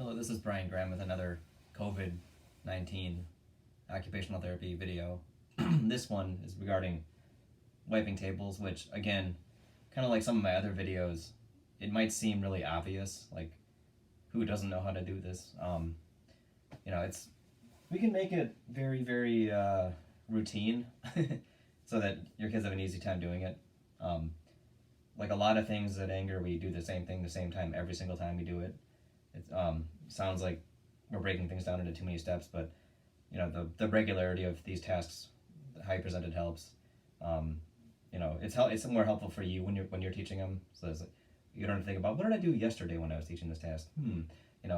Hello, this is Brian Graham with another COVID-19 occupational therapy video. This one is regarding wiping tables, which, again, kind of like some of my other videos, it might seem really obvious, like, who doesn't know how to do this? We can make it very, very routine so that your kids have an easy time doing it. Like a lot of things at Anger, we do the same thing the same time every single time we do it. It sounds like we're breaking things down into too many steps, but the regularity of these tasks, how you present it helps. It's more helpful for you when you're teaching them, so you don't have to think about what did I do yesterday when I was teaching this task.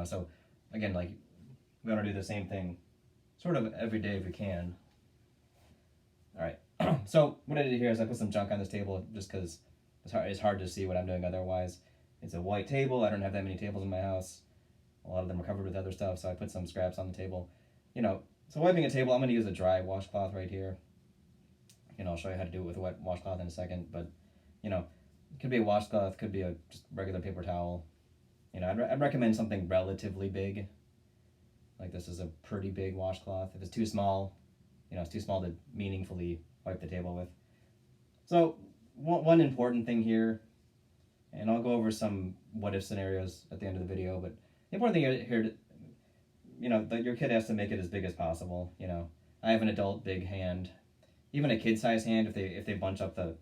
So again, like we want to do the same thing, sort of every day if we can. All right. So what I did here is I put some junk on this table just because it's hard to see what I'm doing otherwise. It's a white table. I don't have that many tables in my house. A lot of them are covered with other stuff, so I put some scraps on the table. So wiping a table, I'm going to use a dry washcloth right here. I'll show you how to do it with a wet washcloth in a second, but, it could be a washcloth, could be a just regular paper towel. I'd recommend something relatively big. Like this is a pretty big washcloth. If it's too small, it's too small to meaningfully wipe the table with. So one important thing here, and I'll go over some what-if scenarios at the end of the video, but the important thing here, that your kid has to make it as big as possible. I have an adult big hand. Even a kid-sized hand, if they bunch up the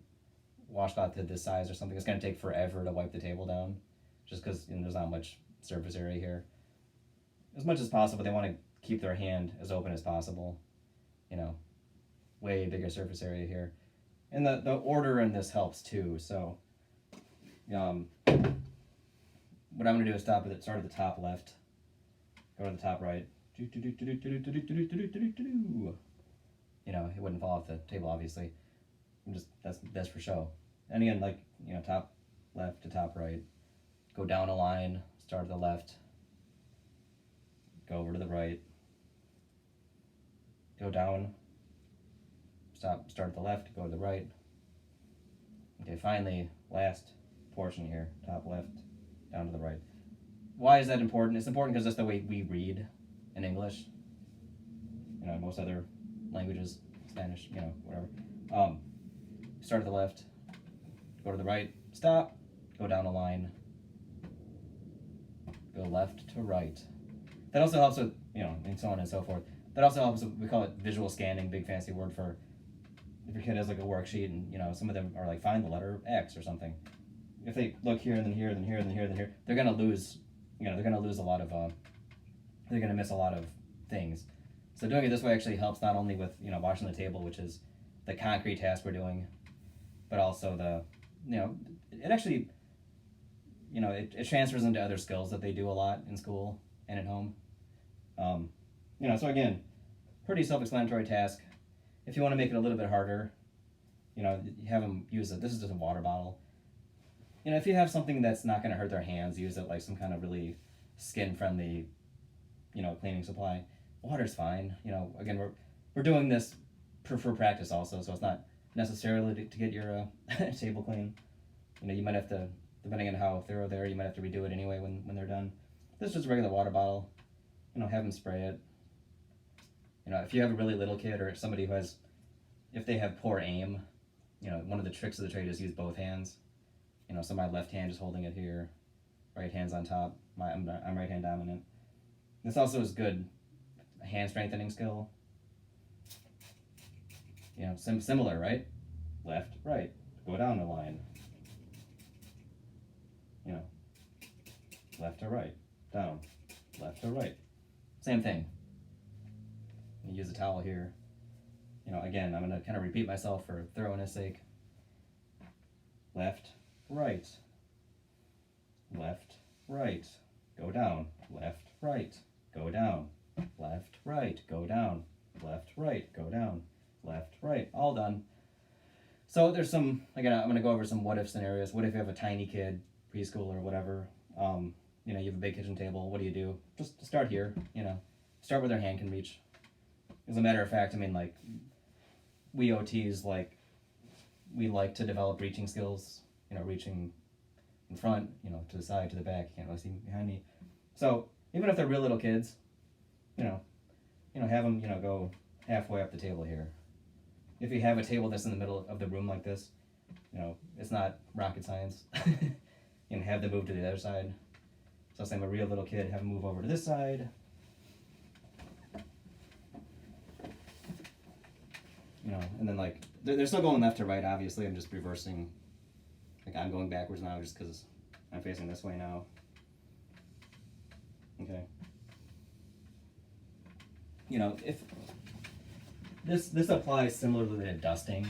washcloth to this size or something, it's going to take forever to wipe the table down, just because there's not much surface area here. As much as possible, they want to keep their hand as open as possible. Way bigger surface area here. And the order in this helps too, so what I'm going to do is start at the top left, go to the top right. It wouldn't fall off the table, obviously. That's for show. And again, top left to top right. Go down a line, start at the left, go over to the right, go down, start at the left, go to the right. Okay, finally, last portion here, top left, down to the right. Why is that important? It's important because that's the way we read in English. Most other languages, Spanish, whatever. Start at the left, go to the right, stop, go down a line, go left to right. That also helps with, and so on and so forth. That also helps with, we call it visual scanning, big fancy word for if your kid has like a worksheet and, some of them are like, find the letter X or something. If they look here and then here, then here, then here, then here, they're going to lose, they're going to lose a lot of, they're going to miss a lot of things. So doing it this way actually helps not only with, washing the table, which is the concrete task we're doing, but also it actually, it transfers into other skills that they do a lot in school and at home. So again, pretty self-explanatory task. If you want to make it a little bit harder, you have them use it. This is just a water bottle. If you have something that's not going to hurt their hands, use it like some kind of really skin-friendly, cleaning supply. Water's fine. Again, we're doing this for practice also, so it's not necessarily to get your table clean. You might have to, depending on how thorough they are, you might have to redo it anyway when they're done. This is just a regular water bottle. Have them spray it. If you have a really little kid or somebody who has, if they have poor aim, one of the tricks of the trade is use both hands. So my left hand is holding it here, right hand's on top. I'm right hand dominant. This also is good hand strengthening skill. Similar, right? Left, right, go down the line. Left to right, down, left to right. Same thing. You use a towel here. Again, I'm going to kind of repeat myself for thoroughness sake. Left, right, left, right, go down, left, right, go down, left, right, go down, left, right, go down, left, right, all done. So there's some, again, I'm going to go over some what-if scenarios. What if you have a tiny kid, preschool or whatever, you have a big kitchen table, what do you do? Just start here, start where their hand can reach. As a matter of fact, we OTs, we like to develop reaching skills, reaching in front, to the side, to the back, you can't really see behind me. So even if they're real little kids, you know, have them, go halfway up the table here. If you have a table that's in the middle of the room like this, it's not rocket science. Have them move to the other side. So say I'm a real little kid, have them move over to this side. And then like, they're still going left to right, obviously. I'm just reversing. Like I'm going backwards now just because I'm facing this way now. Okay. If this applies similarly to dusting.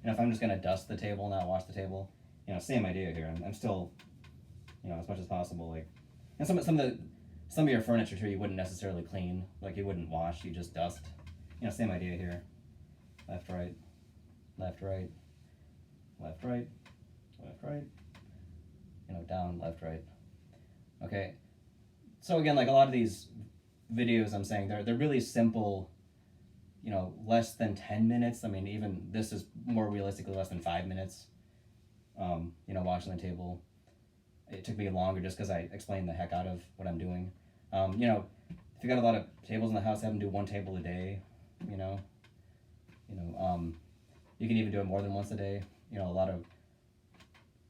If I'm just going to dust the table, not wash the table, same idea here. I'm still, as much as possible, like, and some of your furniture too, you wouldn't necessarily clean, like you wouldn't wash, you just dust. Same idea here. Left, right, left, right, left, right, left, right. Down, left, right. Okay. So again, like a lot of these videos I'm saying, they're really simple, less than 10 minutes. I mean, even this is more realistically less than 5 minutes, washing the table. It took me longer just because I explained the heck out of what I'm doing. If you got a lot of tables in the house, have them do one table a day, you can even do it more than once a day.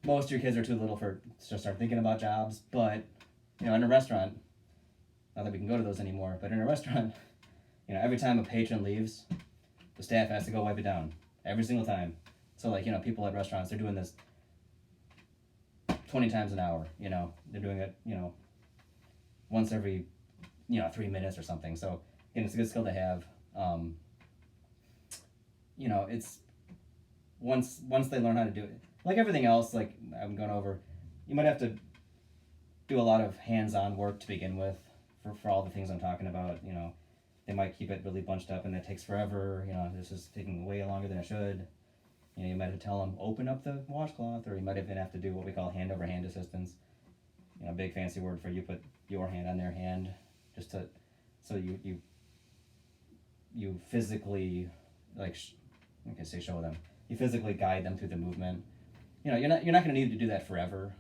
Most of your kids are too little to start thinking about jobs, but, in a restaurant, not that we can go to those anymore, but in a restaurant, every time a patron leaves, the staff has to go wipe it down every single time. So like, people at restaurants, they're doing this 20 times an hour, they're doing it, once every, 3 minutes or something. So again, it's a good skill to have. It's once they learn how to do it, like everything else, like I'm going over, you might have to do a lot of hands-on work to begin with for all the things I'm talking about. They might keep it really bunched up and that takes forever. This is taking way longer than it should. You might have to tell them, open up the washcloth, or you might even have to do what we call hand-over-hand assistance. Big fancy word for you put your hand on their hand, just so you physically, like, show them. You physically guide them through the movement. You're not going to need to do that forever.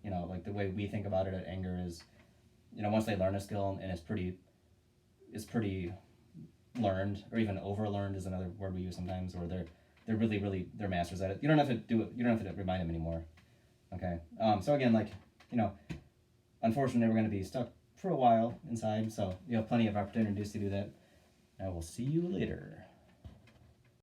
Like the way we think about it at Anger is, once they learn a skill and it's pretty learned, or even overlearned is another word we use sometimes, or they're really they're masters at it. You don't have to do it. You don't have to remind them anymore. Okay. So again, like, unfortunately, we're going to be stuck for a while inside. So you have plenty of opportunities to do that. I will see you later.